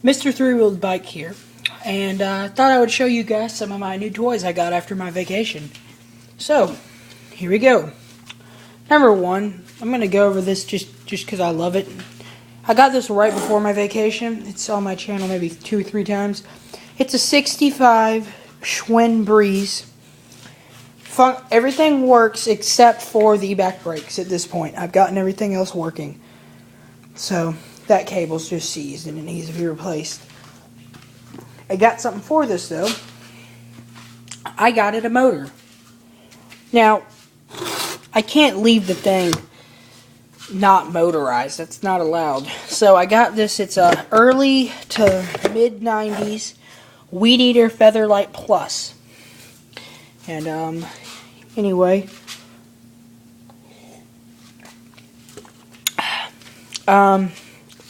Mr. Three-Wheeled Bike here, and I thought I would show you guys some of my new toys I got after my vacation. So, here we go. Number one, I'm going to go over this just because I love it. I got this right before my vacation. It's on my channel maybe 2 or 3 times. It's a 65 Schwinn Breeze. Everything works except for the back brakes at this point. I've gotten everything else working. So, that cable's just seized and it needs to be replaced. I got something for this though. I got it a motor. Now, I can't leave the thing not motorized. That's not allowed. So I got this. It's a early to mid 90s Weed Eater Featherlight Plus. And anyway,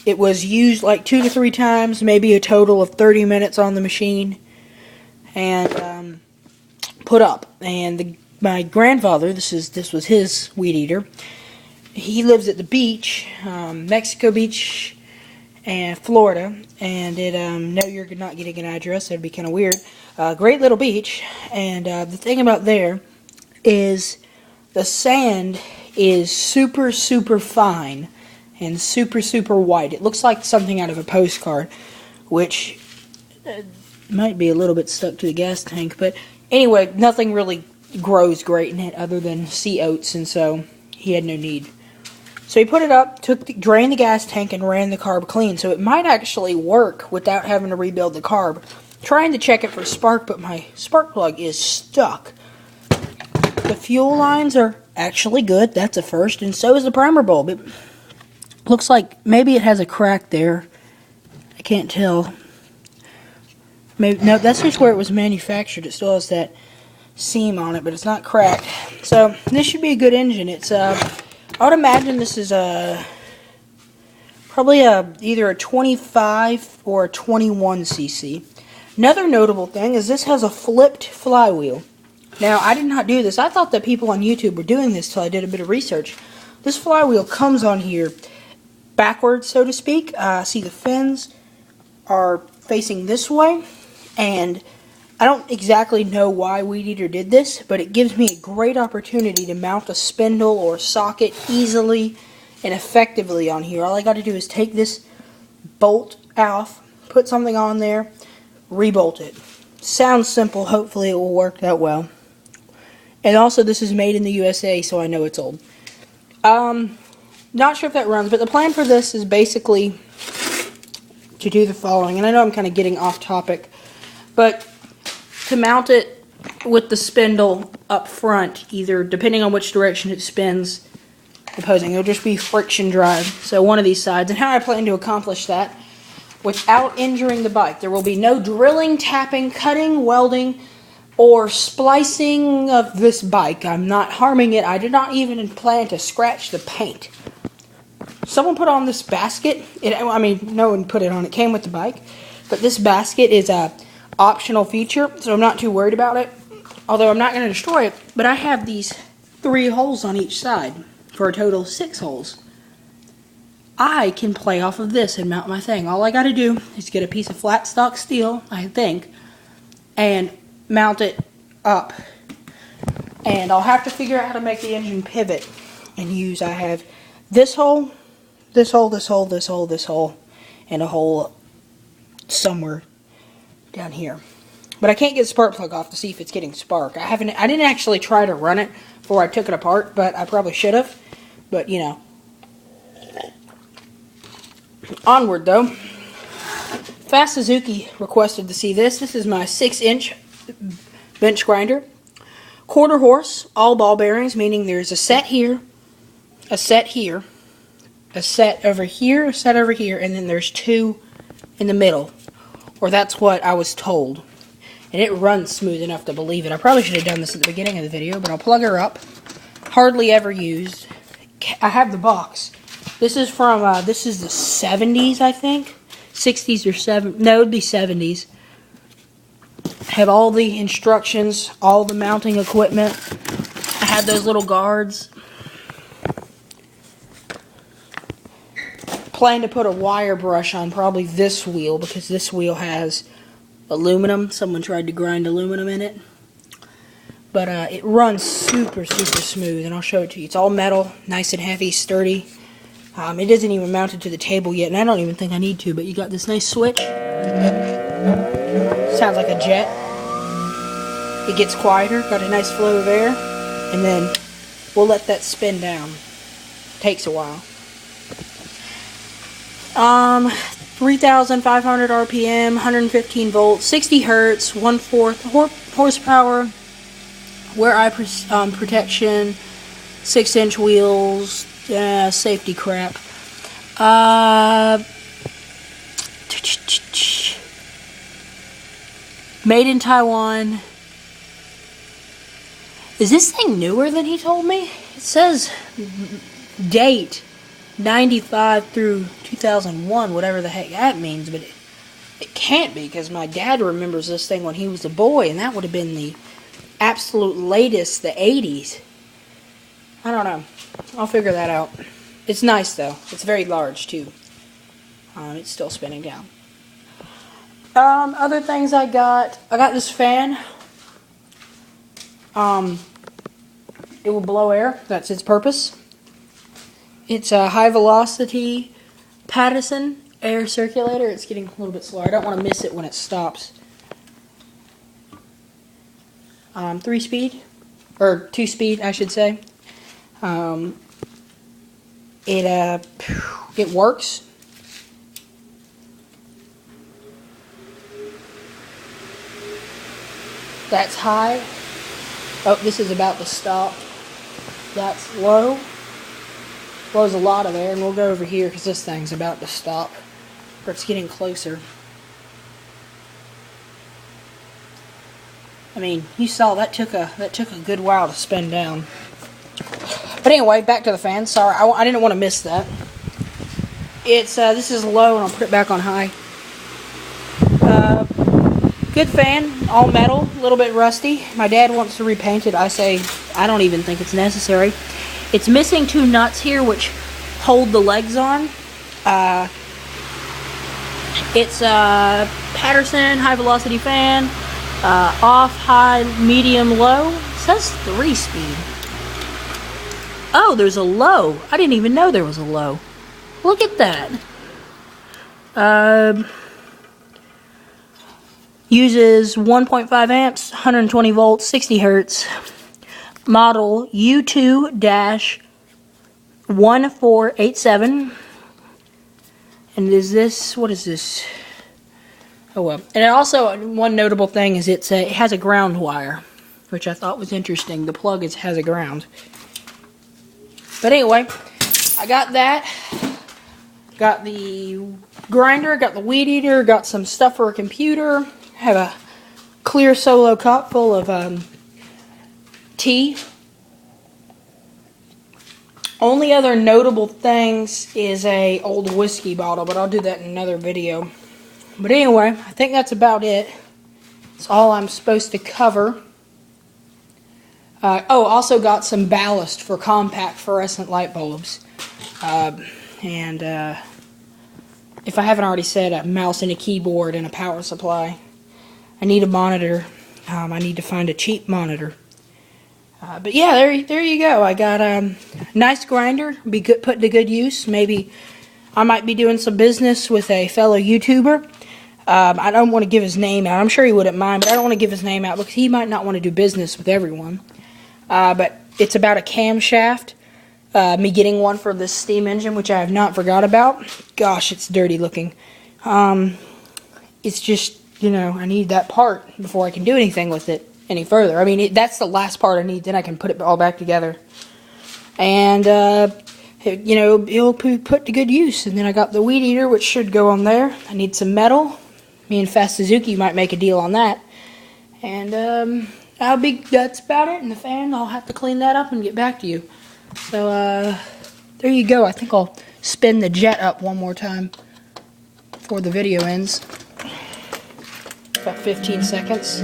it was used like 2 to 3 times, maybe a total of 30 minutes on the machine, and put up. And my grandfather, this was his weed eater. He lives at the beach, Mexico Beach, and Florida. And it no, you're not getting an address. That'd be kind of weird. Great little beach. And the thing about there is the sand is super fine and super white. It looks like something out of a postcard, which might be a little bit stuck to the gas tank. But anyway, nothing really grows great in it other than sea oats, and so he had no need. So he put it up, drained the gas tank, and ran the carb clean. So it might actually work without having to rebuild the carb. Trying to check it for spark, but my spark plug is stuck. The fuel lines are actually good. That's a first, and so is the primer bulb. It looks like maybe it has a crack there. I can't tell. Maybe no, that's just where it was manufactured. It still has that seam on it, but it's not cracked. So this should be a good engine. It's I would imagine this is probably either a 25 or a 21 cc. Another notable thing is this has a flipped flywheel. Now, I did not do this. I thought that people on YouTube were doing this till I did a bit of research. This flywheel comes on here backwards, so to speak. See, the fins are facing this way, and I don't exactly know why Weed Eater did this, but it gives me a great opportunity to mount a spindle or socket easily and effectively on here. All I got to do is take this bolt off, put something on there, rebolt it. Sounds simple. Hopefully it will work that well. And also, this is made in the USA, so I know it's old. Not sure if that runs, but the plan for this is basically to do the following. And I know I'm kind of getting off topic, but to mount it with the spindle up front, either depending on which direction it spins, opposing, it'll just be friction drive. So one of these sides, and how I plan to accomplish that without injuring the bike. There will be no drilling, tapping, cutting, welding, or splicing of this bike. I'm not harming it. I did not even plan to scratch the paint. Someone put on this basket. I mean, no one put it on. It came with the bike. But this basket is a optional feature, so I'm not too worried about it. Although I'm not going to destroy it. But I have these 3 holes on each side for a total of 6 holes. I can play off of this and mount my thing. All I got to do is get a piece of flat stock steel, I think, and mount it up. And I'll have to figure out how to make the engine pivot and use, I have this hole, this hole, this hole, this hole, this hole, and a hole somewhere down here. But I can't get the spark plug off to see if it's getting spark. I didn't actually try to run it before I took it apart, but I probably should have. But, you know. Onward, though. Fast Suzuki requested to see this. This is my 6-inch bench grinder. 1/4 horse, all ball bearings, meaning there's a set here, a set here, a set over here, a set over here, and then there's 2 in the middle. Or that's what I was told. And it runs smooth enough to believe it. I probably should have done this at the beginning of the video, but I'll plug her up. Hardly ever used. I have the box. This is from, this is the 70s, I think. 60s or 70s. No, it would be 70s. Have all the instructions, all the mounting equipment. I have those little guards. plan to put a wire brush on probably this wheel because this wheel has aluminum. Someone tried to grind aluminum in it. But it runs super, super smooth, and I'll show it to you. It's all metal, nice and heavy, sturdy. It isn't even mounted to the table yet, and I don't even think I need to, but you got this nice switch. Sounds like a jet. It gets quieter, got a nice flow of air, and then we'll let that spin down. Takes a while. 3,500 RPM, 115 volts, 60 hertz, 1/4 horsepower, wear eye protection, 6-inch wheels, safety crap. Made in Taiwan. Is this thing newer than he told me? It says date 95 through 2001, whatever the heck that means, but it can't be because my dad remembers this thing when he was a boy, and that would have been the absolute latest, the 80s. I don't know. I'll figure that out. It's nice though. It's very large too. It's still spinning down. Other things I got this fan. It will blow air. That's its purpose. It's a high velocity Patterson air circulator. It's getting a little bit slower. I don't want to miss it when it stops. 3-speed, or 2-speed, I should say. It works. That's high. Oh, this is about to stop. That's low. Blows a lot of air, and we'll go over here because this thing's about to stop. Or it's getting closer. I mean, you saw that took a good while to spin down. But anyway, back to the fan. Sorry, I didn't want to miss that. It's this is low, and I'll put it back on high. Good fan, all metal, a little bit rusty. My dad wants to repaint it. I say I don't even think it's necessary. It's missing 2 nuts here, which hold the legs on. It's a Patterson high velocity fan. Off, high, medium, low. It says 3-speed. Oh, there's a low. I didn't even know there was a low. Look at that. Uses 1.5 amps, 120 volts, 60 hertz. Model U2-1487. And is this, what is this? Oh well. And also, one notable thing is it has a ground wire, which I thought was interesting. The plug has a ground. But anyway, I got that. Got the grinder, got the weed eater, got some stuff for a computer. Have a clear solo cup full of tea. Only other notable things is a old whiskey bottle, but I'll do that in another video. But anyway, I think that's about it. That's all I'm supposed to cover. Also got some ballast for compact fluorescent light bulbs. If I haven't already said, a mouse and a keyboard and a power supply. I need a monitor. I need to find a cheap monitor. But yeah, there you go. I got a nice grinder. Be good, put to good use. Maybe I might be doing some business with a fellow YouTuber. I don't want to give his name out. I'm sure he wouldn't mind, but I don't want to give his name out because he might not want to do business with everyone. But it's about a camshaft. Me getting one for this steam engine, which I have not forgot about. Gosh, it's dirty looking. It's just, you know, I need that part before I can do anything with it any further. I mean, that's the last part I need. Then I can put it all back together. And, you know, it'll be put to good use. And then I got the weed eater, which should go on there. I need some metal. Me and Fast Suzuki might make a deal on that. And, that's about it. And the fan, I'll have to clean that up and get back to you. So, there you go. I think I'll spin the jet up one more time before the video ends. About 15 seconds.